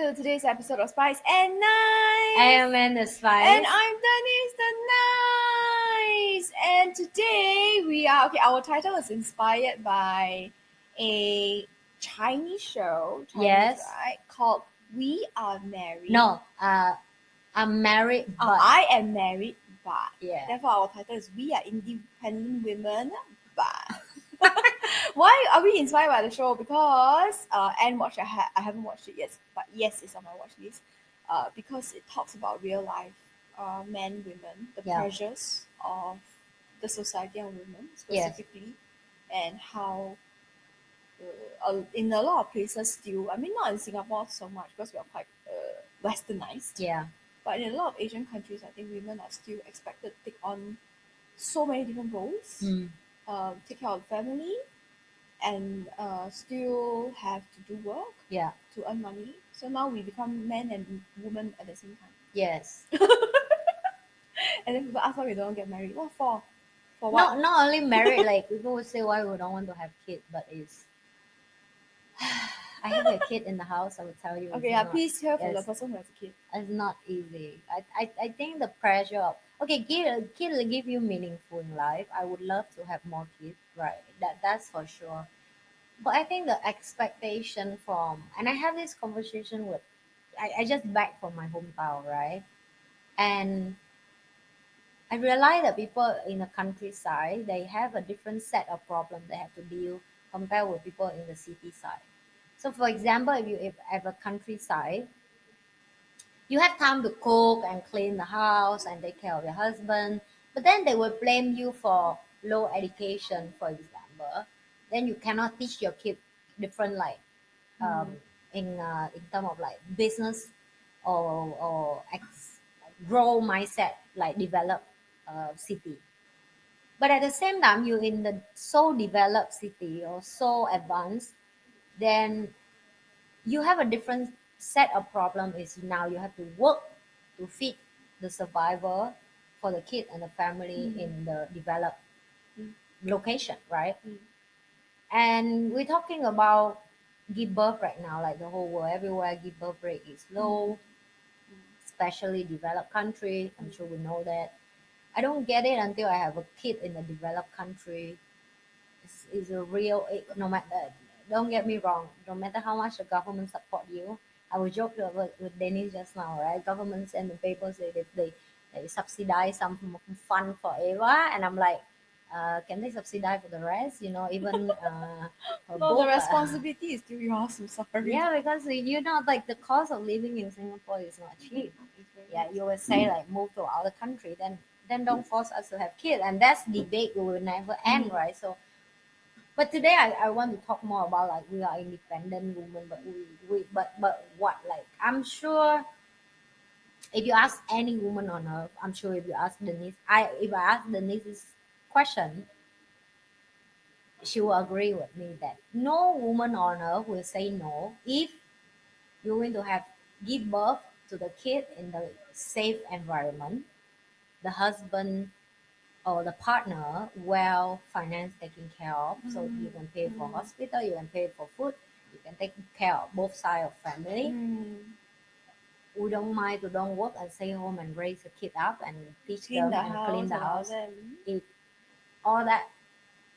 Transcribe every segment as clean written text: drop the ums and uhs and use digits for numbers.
to today's episode of Spice and Nice. I am Amanda Spice. And I'm Denise the Nice. And today we are our title is inspired by a Chinese show. Yes. Right? Called We Are Married. No, I'm married, but I am married, but yeah. Therefore, our title is We Are Independent Women, but. Why are we inspired by the show? Because Anne watched it. I haven't watched it yet, but yes, it's on my watch list. Because it talks about real life, men, women, the pressures of the society on women specifically, and how in a lot of places still. I mean, not in Singapore so much because we are quite westernized. Yeah. But in a lot of Asian countries, I think women are still expected to take on so many different roles. Take care of family, and still have to do work to earn money. So now we become men and women at the same time. Yes. And then people ask why we don't get married. What for? For what? Not only married, like people would say why we don't want to have kids, but it's I have a kid in the house, I would tell you. Okay, please hear from the person who has a kid. It's not easy. I think the pressure of kid will give you meaningful in life. I would love to have more kids, right? That's for sure. But I think the expectation from, and I have this conversation with, I just back from my hometown, right? And I realized that people in the countryside, they have a different set of problems they have to deal compared with people in the city side. So for example, if you have a countryside, you have time to cook and clean the house and take care of your husband, but then they will blame you for low education, for example. Then you cannot teach your kid different, like in terms of like business or grow mindset, like develop city. But at the same time, you in the so developed city or so advanced, then you have a different set of problem. Is now you have to work to feed the survivor for the kid and the family in the developed location, right? And we're talking about give birth right now, like the whole world, everywhere give birth rate is low, especially developed country. I'm sure we know that. I don't get it until I have a kid in a developed country. It's a real, no matter, don't get me wrong, no matter how much the government support you. I was joking with Denise just now, right? Government send the papers, they subsidize some fund forever, and I'm like, can they subsidize for the rest? You know, even no, the responsibility is still yours. I'm sorry. Yeah, because you know, like the cost of living in Singapore is not cheap. Yeah, you will say like move to other country, then don't force us to have kids, and that's debate we will never end, right? So, but today I want to talk more about like we are independent women, but but what, like I'm sure if you ask any woman on earth, I'm sure if you ask Denise, if I ask Denise this question, she will agree with me that no woman on earth will say no if you're going to have give birth to the kid in the safe environment, the husband or the partner well finance taken care of, so you can pay for hospital, you can pay for food, you can take care of both sides of family. We don't mind to don't work and stay home and raise the kid up and teach them and clean the house. If all that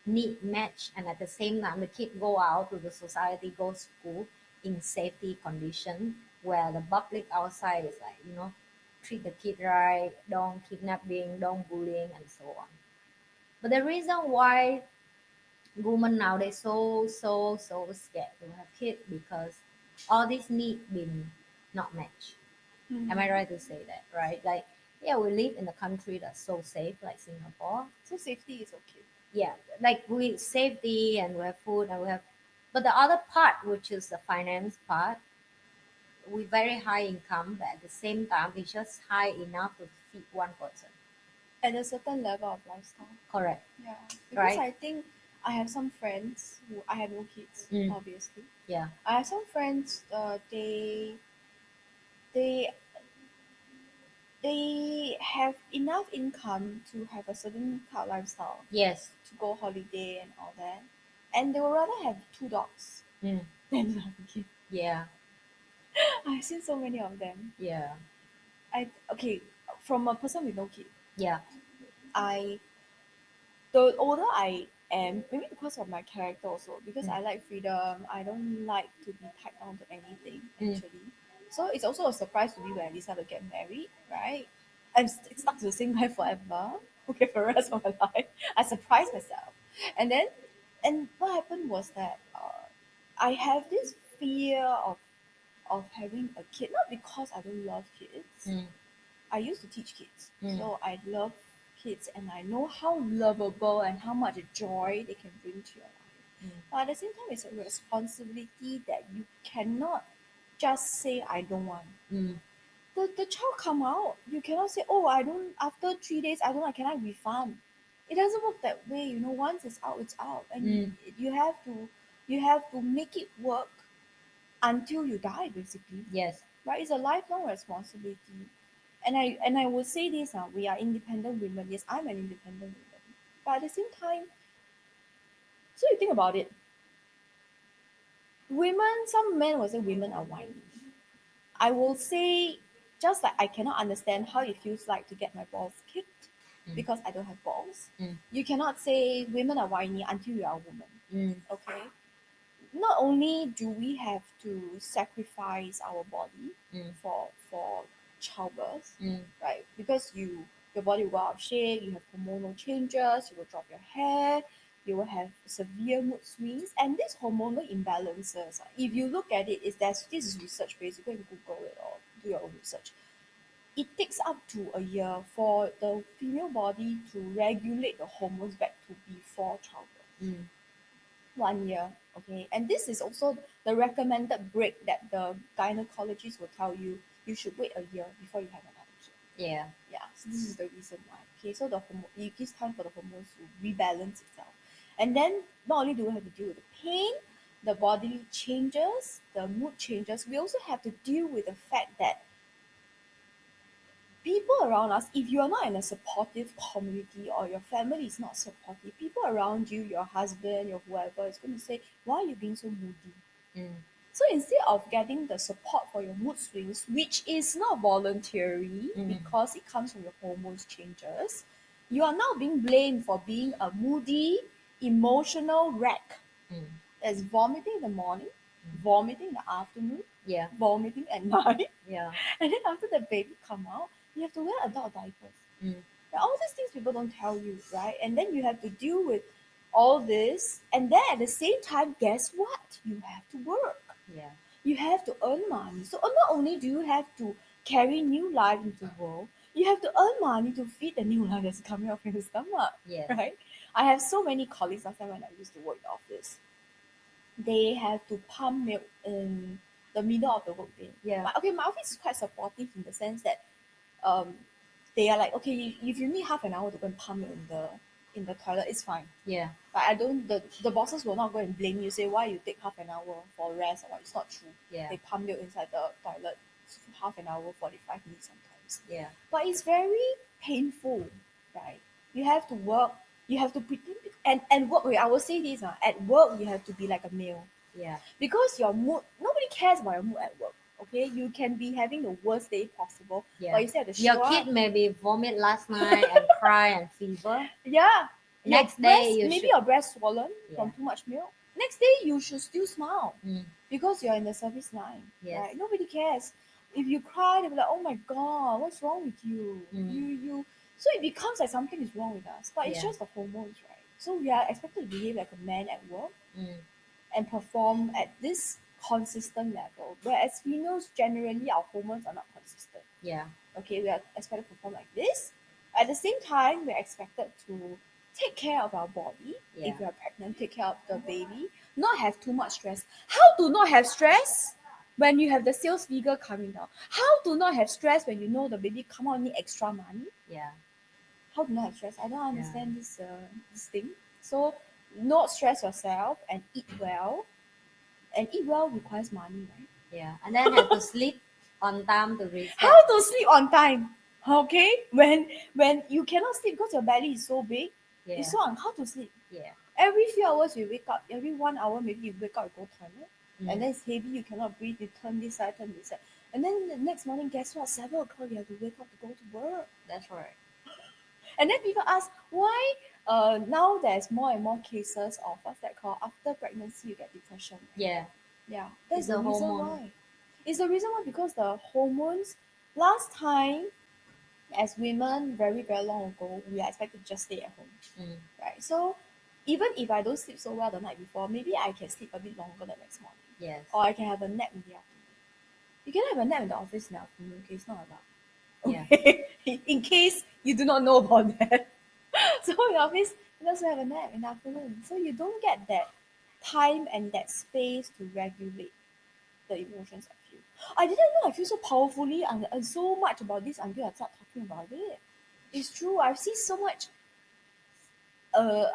need match, and at the same time the kid go out to the society, go school in safety condition where the public outside is like, you know, treat the kid right, don't kidnapping, don't bullying, and so on. But the reason why women nowadays so scared to have kids because all these need been not matched. Am I right to say that, right? Like, yeah, we live in a country that's so safe, like Singapore. So safety is okay. Yeah, like we safety and we have food and we have, but the other part, which is the finance part, we very high income, but at the same time, it's just high enough to feed one person. At a certain level of lifestyle. Correct. Yeah, because I think I have some friends who I have no kids, obviously. Yeah. I have some friends. They have enough income to have a certain kind of lifestyle. Yes. To go holiday and all that, and they would rather have 2 dogs than have a kid. Yeah. I've seen so many of them. Yeah. Okay, from a person with no kid, Yeah. I the older I am, maybe because of my character also, because Mm. I like freedom, I don't like to be tied down to anything Mm. actually. So it's also a surprise to me when I decided to get married, right? I'm stuck to the same guy forever, okay, for the rest of my life. I surprised myself. And then, and what happened was that I have this fear of having a kid, not because I don't love kids. Mm. I used to teach kids, Mm. so I love kids and I know how lovable and how much joy they can bring to your life. Mm. But at the same time, it's a responsibility that you cannot just say, I don't want. Mm. The child come out, you cannot say, oh, I don't, after 3 days, I don't, I cannot refund. It doesn't work that way, you know, once it's out, it's out. And Mm. you have to make it work until you die, basically. Yes. Right? It's a lifelong responsibility. And I will say this now, we are independent women. Yes, I'm an independent woman. But at the same time, so you think about it, women, some men will say women are whiny. I will say just like I cannot understand how it feels like to get my balls kicked Mm. because I don't have balls. Mm. You cannot say women are whiny until you are a woman. Mm. Okay? Not only do we have to sacrifice our body Mm. for childbirth, Mm. right? Because your body will go out of shape, you have hormonal changes, you will drop your hair, you will have severe mood swings, and these hormonal imbalances. If you look at it, is that this is research based. You go and Google it or do your own research. It takes up to a year for the female body to regulate the hormones back to before childbirth. Mm. 1 year, okay? And this is also the recommended break that the gynecologist will tell you. You should wait a year before you have another kid. Yeah. Yeah, so this is the reason why. Okay, so it gives time for the hormones to rebalance itself. And then not only do we have to deal with the pain, the bodily changes, the mood changes, we also have to deal with the fact that people around us, if you are not in a supportive community or your family is not supportive, people around you, your husband, your whoever, is going to say, why are you being so moody? Mm. So instead of getting the support for your mood swings, which is not voluntary Mm. because it comes from your hormones changes, you are now being blamed for being a moody, emotional wreck. Mm. That's vomiting in the morning, vomiting in the afternoon, Yeah. vomiting at night, Yeah. and then after the baby come out, you have to wear adult diapers. Mm. Now, all these things people don't tell you, right? And then you have to deal with all this, and then at the same time, guess what? You have to work. Yeah. You have to earn money. So not only do you have to carry new life into the world, you have to earn money to feed the new life that's coming out from your stomach, Yes. right? I have so many colleagues last time when I used to work in the office. They have to pump milk in the middle of the workday. Yeah. My office is quite supportive in the sense that um, they are like, okay, if you need half an hour to go and pump milk in the toilet, it's fine. Yeah. But I don't. The bosses will not go and blame you. Say why you take half an hour for rest or what. It's not true. Yeah. They pump milk inside the toilet half an hour, 45 minutes sometimes. Yeah. But it's very painful, right? You have to work. You have to pretend and work. Wait, I will say this. At work, you have to be like a male Yeah. because your mood. Nobody cares about your mood at work. Okay, you can be having the worst day possible, Yeah. but you still have to Your show kid up. maybe vomit last night and cry and fever. Yeah. Your Next day breast, you maybe should. your breast swollen Yeah. from too much milk. Next day you should still smile Mm. because you're in the service line. Yes. Right? Nobody cares. If you cry, they'll be like, oh my god, what's wrong with you? Mm. You so it becomes like something is wrong with us. But it's Yeah. just the hormones, right? So we are expected to behave like a man at work Mm. and perform at this consistent level. Whereas females generally our hormones are not consistent. Yeah. Okay, we are expected to perform like this. At the same time, we're expected to take care of our body. Yeah. If we are pregnant, take care of the baby, not have too much stress. How to not have stress when you have the sales figure coming down? How to not have stress when you know the baby come out need extra money? Yeah. How to not have stress? I don't Yeah. understand this thing. So not stress yourself and eat well. And eat well requires money, right? Yeah. And then have to sleep on time to reset. How to sleep on time? Okay, when you cannot sleep because your belly is so big, Yeah. it's so how to sleep. Yeah. Every few hours you wake up. Every 1 hour maybe you wake up and go toilet. and then it's heavy, you cannot breathe, you turn this side, turn this side. And then the next morning, guess what? 7 o'clock, you have to wake up to go to work. That's right. And then people ask why now there's more and more cases of what's that called? After pregnancy, you get depression. Yeah. Yeah, that's It's the the reason hormone. why. It's the reason why because the hormones, last time, as women, very, very long ago, we are expected to just stay at home, Mm. right? So even if I don't sleep so well the night before, maybe I can sleep a bit longer the next morning. Yes. Or I can have a nap in the afternoon. You can have a nap in the office in the afternoon, okay? It's not allowed. Yeah. Okay? In case you do not know about that. So in the office, you also have a nap in the afternoon. So you don't get that time and that space to regulate the emotions I feel. I didn't know I feel so powerfully and so much about this until I start talking about it. It's true. I've seen so much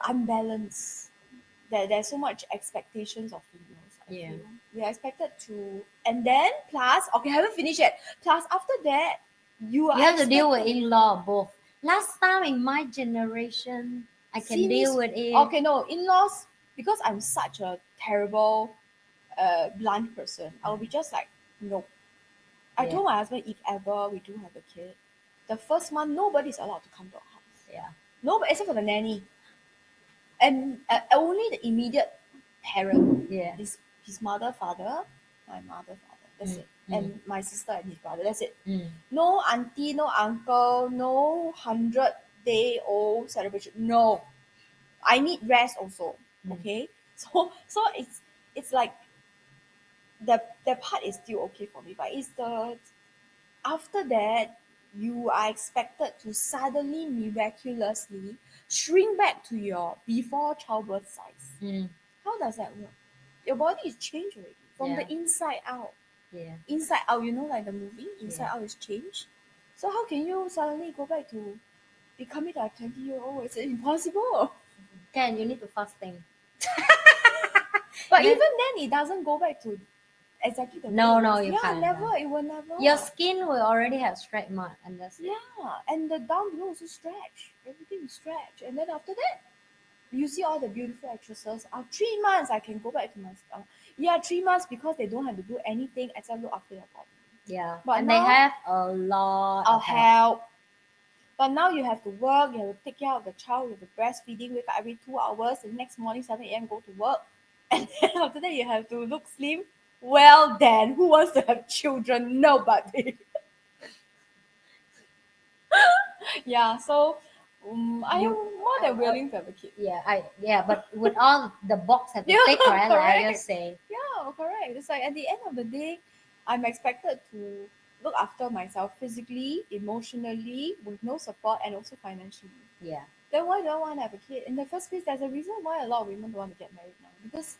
unbalance. There's so much expectations of females. I Yeah. feel we are expected to, and then plus, okay, I haven't finished yet. Plus, after that, you are You have to deal with expected in-law both. Last time in my generation, I can deal since with it. okay, no in-laws because I'm such a terrible, blunt person. I'll be just like no. I Yeah. told my husband if ever we do have a kid, the first month nobody's allowed to come to our house. Yeah. Nobody except for the nanny, and only the immediate parent, Yeah. his mother, father, my mother, father. That's Mm. it, Mm. and my sister and his brother. That's it. Mm. No auntie, no uncle, no 100-day-old celebration. No, I need rest also. Mm. Okay, so it's like the part is still okay for me, but it's the after that you are expected to suddenly miraculously shrink back to your before childbirth size. Mm. How does that work? Your body is changed already from Yeah. the inside out. Yeah. Inside out, you know, like the movie, inside Yeah. out is changed. So how can you suddenly go back to becoming a 20-year-old? It's impossible. Ken, you need to fasting. But And then, even then, it doesn't go back to exactly the way no, it no, was. you Yeah, can't. never. It will never. Your skin will already have stretch mark, and that's it. Yeah, and the down below also stretch. Everything is stretch. And then after that, you see all the beautiful actresses. 3 months, I can go back to my stuff. Yeah, 3 months because they don't have to do anything except look after their body. Yeah. But And they now, have a lot I'll of help. help. But now you have to work, you have to take care of the child, you have to breastfeeding, wake up every 2 hours, the next morning 7 a.m. go to work. And then after that you have to look slim. Well then, who wants to have children? Nobody. Yeah, so I am You, more than willing to have a kid. yeah, but with all the box have to Yeah, take, right? Like I correct. just say, Yeah, correct. It's like at the end of the day, I'm expected to look after myself physically, emotionally, with no support, and also financially. yeah, Then why do I want to have a kid? In the first place, there's a reason why a lot of women don't want to get married now. Because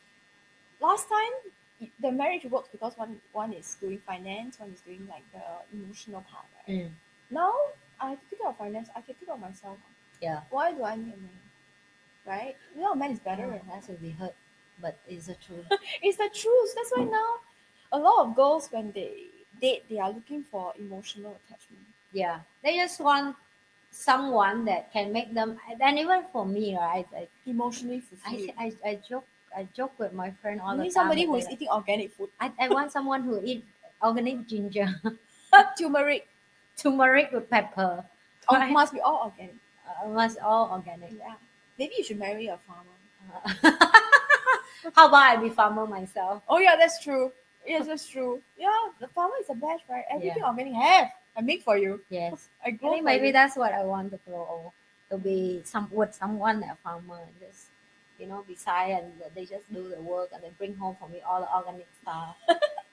last time, the marriage works because one is doing finance, one is doing like the emotional part, right? mm, Now, I have to take care of finance, I can take care of myself. yeah. Why do I need a man? Right? You know, a man is better. Oh, that will be hurt, but it's the truth. It's the truth. That's why now a lot of girls when they date they are looking for emotional attachment. Yeah, they just want someone that can make them. And even for me, right? Emotionally I, fulfilled. I, I joke, I joke with my friend all You the need time. somebody That who they is like, eating organic food. I want someone who eat organic ginger, Turmeric. turmeric with pepper, Oh, right? must be all organic. Must all organic. Yeah. Maybe you should marry a farmer. How about I be farmer myself? Oh yeah, that's true. Yes, that's true. Yeah, the farmer is the best, right? Yeah. Everything organic have. I make for you. Yes. I I grow think for maybe you. that's what I want to grow old. To be someone a farmer, just beside, and they just do the work and they bring home for me all the organic stuff.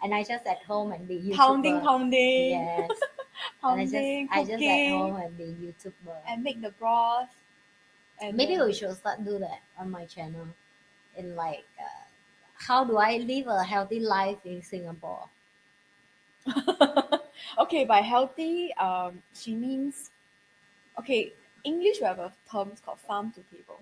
And I just at home and be Pounding, YouTuber. pounding, Yes. And pounding, I just at cooking, home and be YouTuber. and make the broth. And Maybe then we should start do that on my channel. In like, how do I live a healthy life in Singapore? okay, by healthy, she means okay. English we have a term called farm to table.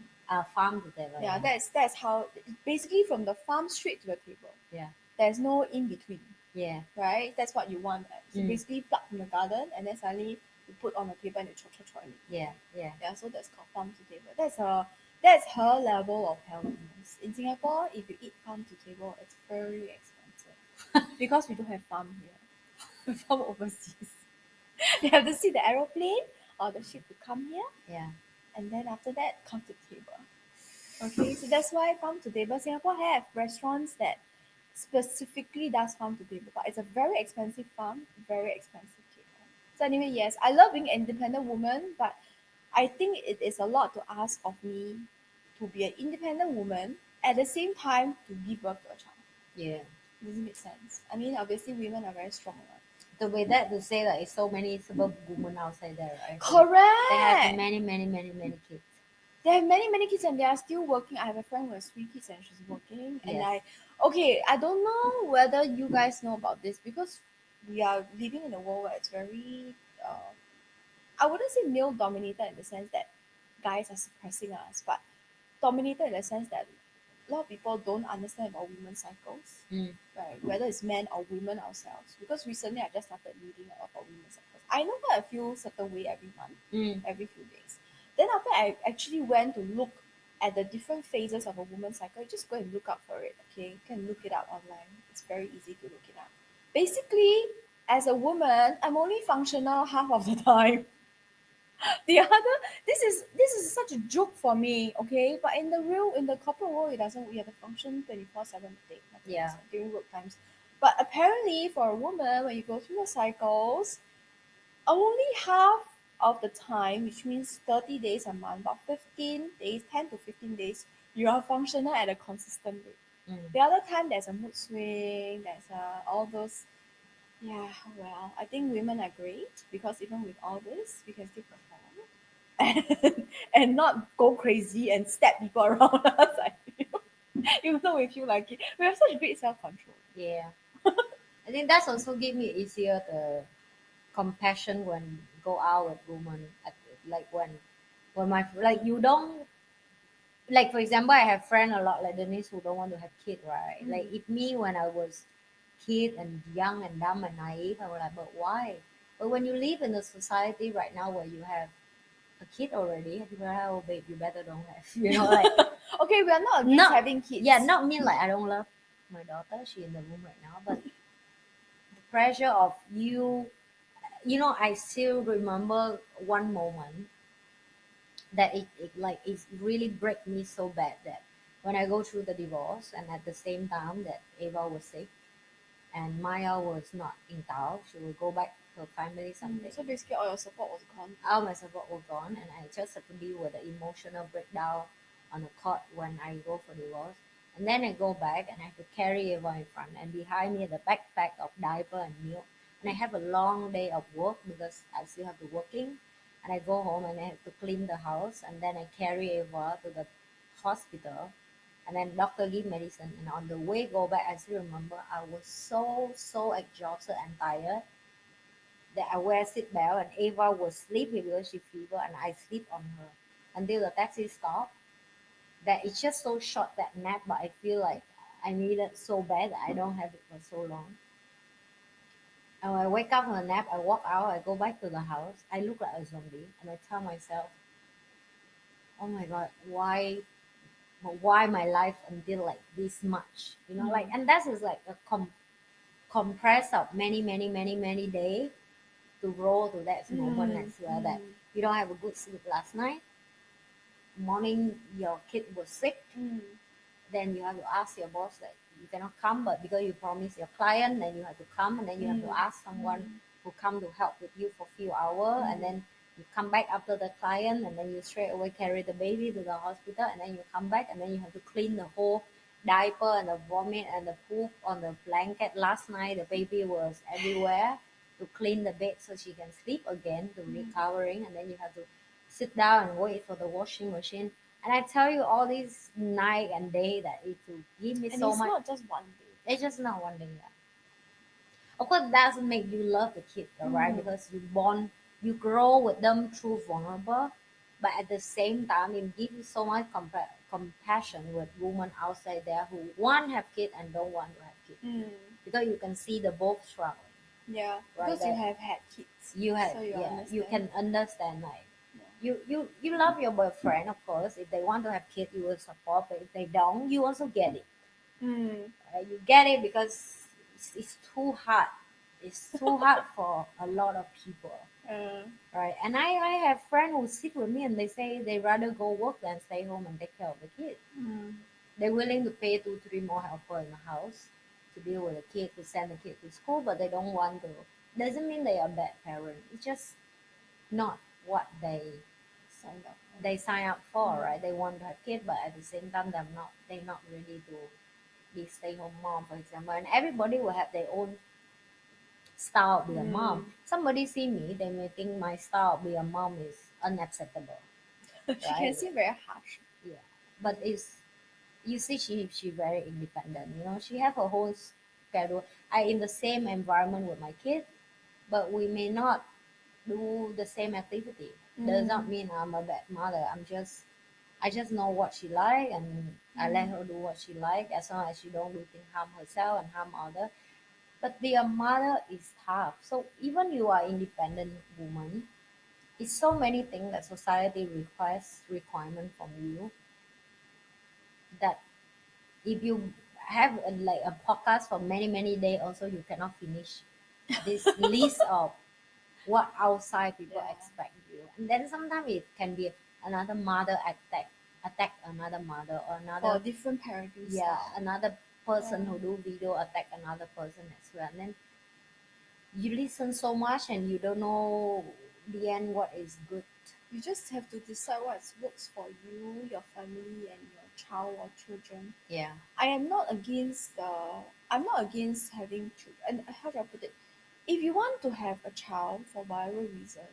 Farm to table. Yeah, that's how basically from the farm straight to the table. Yeah. There's no in between, Yeah. right? That's what you want. So Mm. basically pluck from the garden and then suddenly you put on the table and you chop chop chop and you Yeah. Yeah. yeah, so that's called farm to table. That's her level of healthiness. In Singapore, if you eat farm to table, it's very expensive. because we don't have farm here. Farm overseas. They have to see the aeroplane or the ship to come here, Yeah. and then after that come to table. Okay, so that's why farm to table. Singapore have restaurants that specifically does farm to table, but it's a very expensive farm, very expensive table. So anyway, yes, I love being an independent woman, but I think it is a lot to ask of me to be an independent woman at the same time to give birth to a child. Yeah. Does it make sense? I mean, obviously, women are very strong. Right? The way that to say that is so many super women outside there, right? They have Correct. many kids. They have many kids and they are still working. I have a friend who has 3 kids and she's working. And Yes. I don't know whether you guys know about this because we are living in a world where it's very, I wouldn't say male dominated in the sense that guys are suppressing us, but dominated in the sense that a lot of people don't understand about women's cycles, Mm. right? Whether it's men or women ourselves. Because recently I just started reading a lot about women's cycles. I know that I feel certain way every month, Mm. every few days. Then after I actually went to look at the different phases of a woman's cycle, you just go and look up for it. Okay, you can look it up online. It's very easy to look it up. Basically, as a woman, I'm only functional half of the time. The other, this is such a joke for me, okay? But in the corporate world, it doesn't. We have to function 24/7 a day, nothing Yeah. else, during work times. But apparently, for a woman, when you go through the cycles, only half of the time, which means 30 days a month, about 15 days, 10 to 15 days, you are functional at a consistent rate. Mm. The other time, there's a mood swing, there's all those. Yeah, well, I think women are great because even with all this, we can still perform and not go crazy and stab people around us. I feel, even though we feel like it, we have such great self control. Yeah. I think that's also give me easier the compassion when go out with women at like when my like you don't like for example I have friend a lot like Denise who don't want to have kid, right? Like Mm. if me when I was kid and young and dumb and naive, I was like, but why? But when you live in a society right now where you have a kid already, people are like, oh babe, you better don't have, like Okay, we are not against not having kids. yeah, not mean like I don't love my daughter, she in the room right now, but the pressure of I still remember one moment that it like it really break me so bad that when I go through the divorce and at the same time that Ava was sick and Maya was not in town, she will go back to her family someday. So basically, all your support was gone. All my support was gone and I just have to deal with the emotional breakdown on the court when I go for divorce. And then I go back and I have to carry Ava in front and behind me the backpack of diaper and milk. And I have a long day of work because I still have to working. And I go home and I have to clean the house and then I carry Ava to the hospital and then doctor give medicine and on the way go back I still remember I was so exhausted and tired that I wear seatbelt and Ava was sleepy because she fever and I sleep on her until the taxi stopped. That it's just so short that nap, but I feel like I need it so bad that I don't have it for so long. And when I wake up from the nap, I walk out, I go back to the house, I look like a zombie and I tell myself, oh my god, why my life until like this much? Like and that is like a compress of many days to roll to that moment Mm, as well that mm, you don't have a good sleep last night. Morning your kid was sick, mm, then you have to ask your boss that you cannot come, but because you promised your client, then you have to come, and then you have to mm, ask someone mm, who come to help with you for few hours, and mm, then you come back after the client, and then you straight away carry the baby to the hospital, and then you come back, and then you have to clean the whole diaper and the vomit and the poop on the blanket. Last night the baby was everywhere to clean the bed so she can sleep again to mm. recovering, and then you have to sit down and wait for the washing machine. And I tell you all this night and day that it will give me And so it's much. not just one day. It's just not one thing. Yeah. Of course, that doesn't make you love the kid, though, right? Mm. Because you grow with them through vulnerable, but at the same time, it gives you so much compassion with women outside there who want to have kids and don't want to have kids Mm. because you can see the both struggling, Yeah, right? because you That have had kids, you have, so you yeah, you understand. can understand like Yeah. you love your boyfriend, of course. If they want to have kids, you will support, but if they don't, you also get it. Mm. You get it because it's too hard. It's too hard for a lot of people, Uh, right? And I have friends who sit with me and they say they rather go work than stay home and take care of the kid. mm, They're willing to pay 2, 3 more helper in the house to deal with the kid, to send the kid to school, but they don't want to. Doesn't mean they are bad parent. It's just not what sign up. they sign up for, Mm. right? They want to have kids, but at the same time, they're not ready to be stay home mom, for example. And everybody will have their own style of being a mom. Mm. Somebody see me, they may think my style of being a mom is unacceptable, She can right? seem very harsh. Yeah, but it's you see, she very independent. You know, she have her whole schedule. I in the same environment with my kid, but we may not do the same activity. Does not Mm. mean I'm a bad mother. I just know what she like, and I let Mm. her do what she like as long as she don't do things harm herself and harm other. But being a mother is tough. So even you are independent woman, it's so many things that society requires requirement from you that if you have like a podcast for many days, also you cannot finish this list of what outside people Yeah. expect you. And then sometimes it can be another mother attack another mother, or For another, different parenting yeah, style. another person Yeah. who do video attack another person as well. And then you listen so much and you don't know the end what is good. You just have to decide what works for you, your family, and your child or children. Yeah. I am not against I'm not against having children. And how do I put it? If you want to have a child for whatever reason,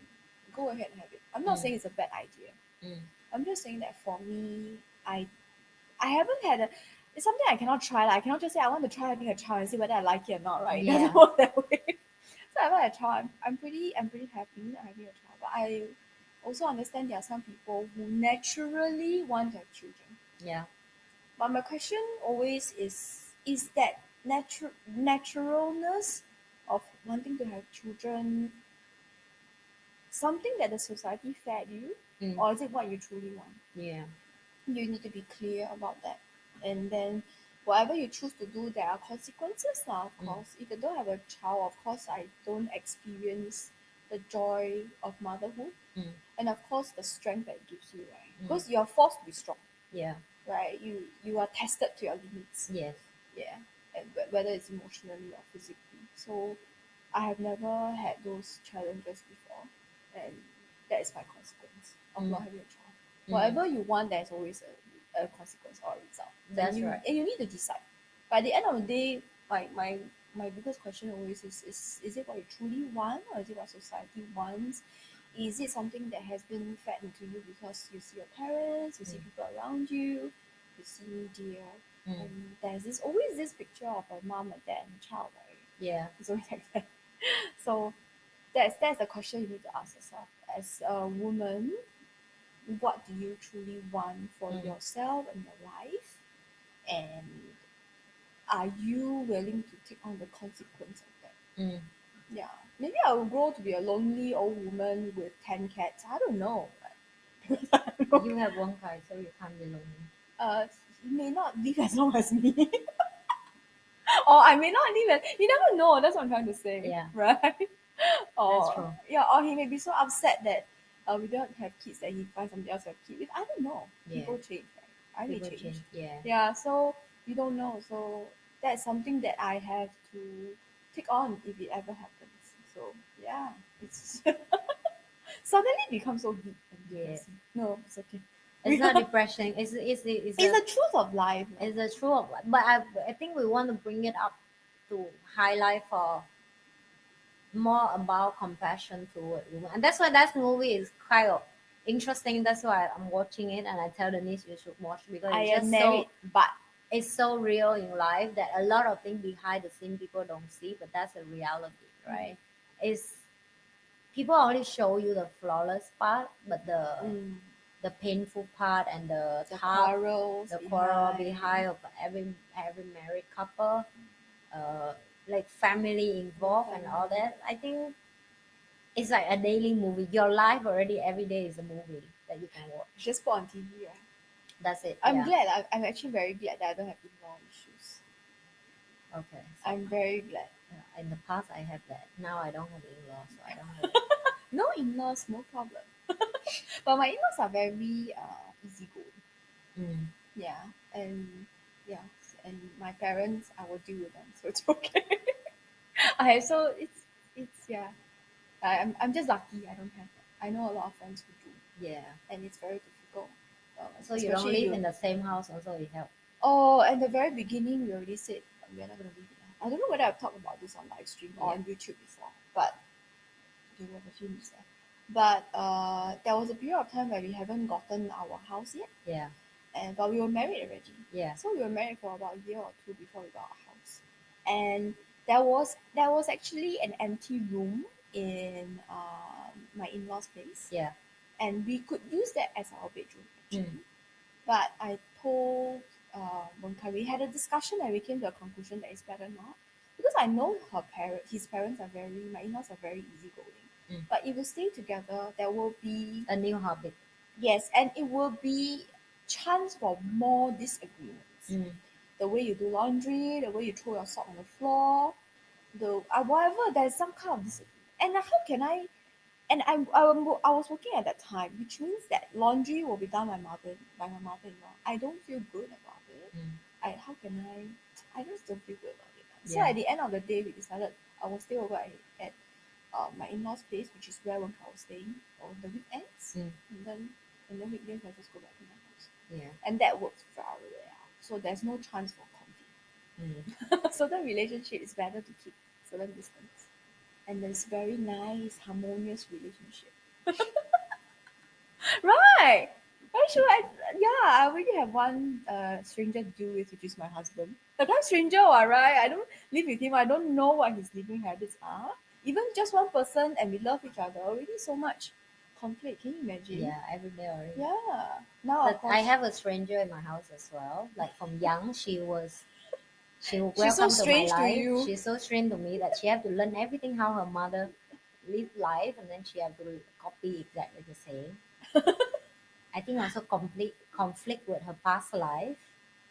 go ahead and have it. I'm not Mm, saying it's a bad idea. mm, I'm just saying that for me, I haven't had a. It's something I cannot try. Like, I cannot just say I want to try having a child and see whether I like it or not. Right? It doesn't yeah. work that way. So I have a child. I'm pretty happy not having a child. But I also understand there are some people who naturally want to have children. Yeah. But my question always is that naturalness of wanting to have children something that the society fed you, Mm, or is it what you truly want? yeah. You need to be clear about that. And then whatever you choose to do, there are consequences now, of Mm, course. If I don't have a child, of course I don't experience the joy of motherhood, mm, and of course the strength that it gives you, right? mm, Because you're forced to be strong, yeah. right? You are tested to your limits. Yes. Yeah. And whether it's emotionally or physically. So I have never had those challenges before, and that is my consequence of Mm, not having a child. mm, Whatever you want, there's always a consequence or a result, that's right. and you need to decide. By the end of the day, my biggest question always is it what you truly want, or is it what society wants? Is it something that has been fed into you because you see your parents, you see Mm, people around you, you see media, mm, and there's this always this picture of a mom, a dad, and a child, right? yeah. It's always like that. So that's the question you need to ask yourself as a woman. What do you truly want for Mm, yourself and your life, and are you willing to take on the consequence of that? mm. Yeah, maybe I will grow to be a lonely old woman with 10 cats. I don't know. You have one car, so you can't be lonely. He may not live as long as me, or I may not live. You never know. That's what I'm trying to say, Yeah, right? that's Or true. yeah, or he may be so upset that we don't have kids that he finds somebody else to have kids with. I don't know. Yeah, People change, right? I may people change. change. Yeah. Yeah, so you don't know. So that's something that I have to take on if it ever happens. So yeah, it's suddenly becomes so deep and Yeah. depressing. No, it's okay. It's not depression. It's the truth of life. it's the truth. But I think we want to bring it up to highlight for more about compassion toward women, and that's why that movie is quite interesting. That's why I'm watching it, and I tell Denise you should watch because I it's am just so married, but it's so real in life that a lot of things behind the scene people don't see, but that's a reality, right? It's people only show you the flawless part, but mm, the painful part and the the tough, quarrels the quarrel behind. behind of every married couple, uh, like family involved and all Family. that. I think it's like a daily movie. Your life already every day is a movie that you can watch. Just put on TV, right? That's it. I'm Yeah. glad. I'm actually very glad that I don't have in-law issues. Okay. I'm very glad. In the past, I have that. Now I don't have in-laws, so I don't have No in-laws, no problem. But my in-laws are very easygoing. it. Yeah, and yeah, and my parents, I will deal with them, so it's okay. So it's yeah. I'm just lucky I don't have that. I know a lot of friends who do, Yeah. and it's very difficult. So you don't Especially live in the same house, also it helps. Oh, at the very beginning, we already said we are not going to live in a. I don't know whether I've talked about this on live stream or on YouTube before, but there were a few minutes there. But there was a period of time where we haven't gotten our house yet, Yeah. but we were married already. Yeah. So we were married for about a year or two before we got our house, and there was actually an empty room in my in-laws' place, Yeah. and we could use that as our bedroom actually. Mm. But I told Wonka, we had a discussion and we came to a conclusion that it's better not. Because I know his parents are my in-laws are very easygoing. Mm. But if we stay together, there will be, A new habit. yes, and it will be chance for more disagreements. Mm. The way you do laundry, the way you throw your sock on the floor, whatever, there's some kind of disagreement. And how can and I was working at that time, which means that laundry will be done by my mother-in-law. I don't feel good about it. Mm. How can I just don't feel good about it. So Yeah. at the end of the day, we decided I will stay over at my in-laws' place, which is where I was staying on the weekends, Mm. and then weekends I just go back to my house, Yeah. and that works very well. So there's no chance for conflict. Mm. So the relationship is better to keep certain distance, and there's very nice harmonious relationship. Right. Why should I? Yeah, I already have one stranger to deal with, which is my husband. But I'm stranger, right? I don't live with him. I don't know what his living habits are. Even just one person, and we love each other. Already so much conflict. Can you imagine? Yeah, every day already. Yeah. Now, But of course, I have a stranger in my house as well. Like from young, she she's so welcome to my strange to life. you. She's so strange to me that she have to learn everything how her mother lived life, and then she have to copy exactly the same. I think also complete conflict with her past life.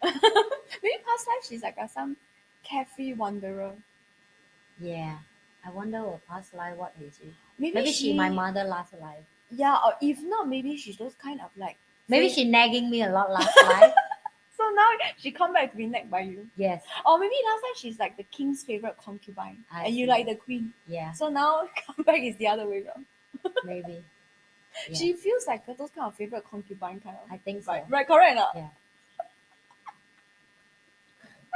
Maybe past life she's like some carefree wanderer. Yeah, I wonder her past life what is it? Maybe Maybe she my she, mother last life. yeah, or if not, maybe she's those kind of like. Maybe she nagging me a lot last life. So now she come back to be necked by you. Yes. Or maybe last time she's like the king's favorite concubine, I and you see. like the queen. Yeah, So now come back is the other way around. maybe. Yeah. She feels like those kind of favorite concubine kind of. I think so. Right, correct, not? Yeah.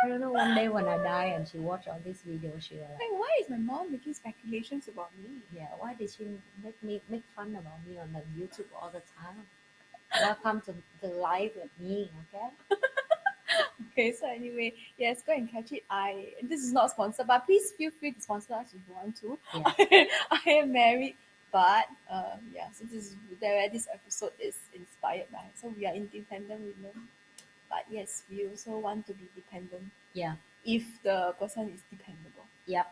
I don't know. One day when I die and she watch all these videos, she will like, Like, why is my mom making speculations about me? yeah, why did she make fun about me on the YouTube all the time? Welcome to the live with me, okay? Okay, so anyway, yes, go and catch it. This is not sponsored, but please feel free to sponsor us if you want to. Yeah. I am married, but yeah, so this episode is inspired by. So we are independent women, but yes, we also want to be dependent Yeah. if the person is dependable. Yep.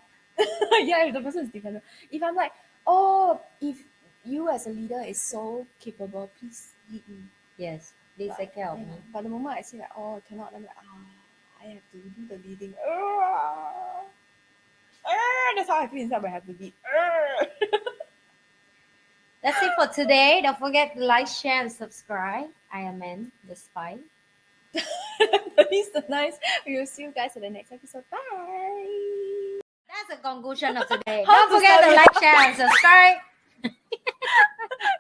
Yeah, if the person is dependable. If I'm like, oh, if you as a leader is so capable, please lead me. Yes. Please take care of me. But the moment I say like, oh, cannot, I'm like, I have to do the leading. That's how I feel inside when I have to lead. That's it for today. Don't forget to like, share, and subscribe. I am Anne, the spy. Denise the nice. We will see you guys in the next episode. Bye. That's the conclusion of today. How Don't to forget to start like, share, and subscribe.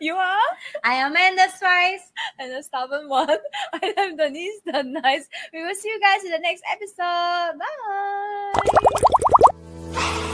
You are? I am Anne, the spice. And the stubborn one. I am Denise the nice. We will see you guys in the next episode. Bye.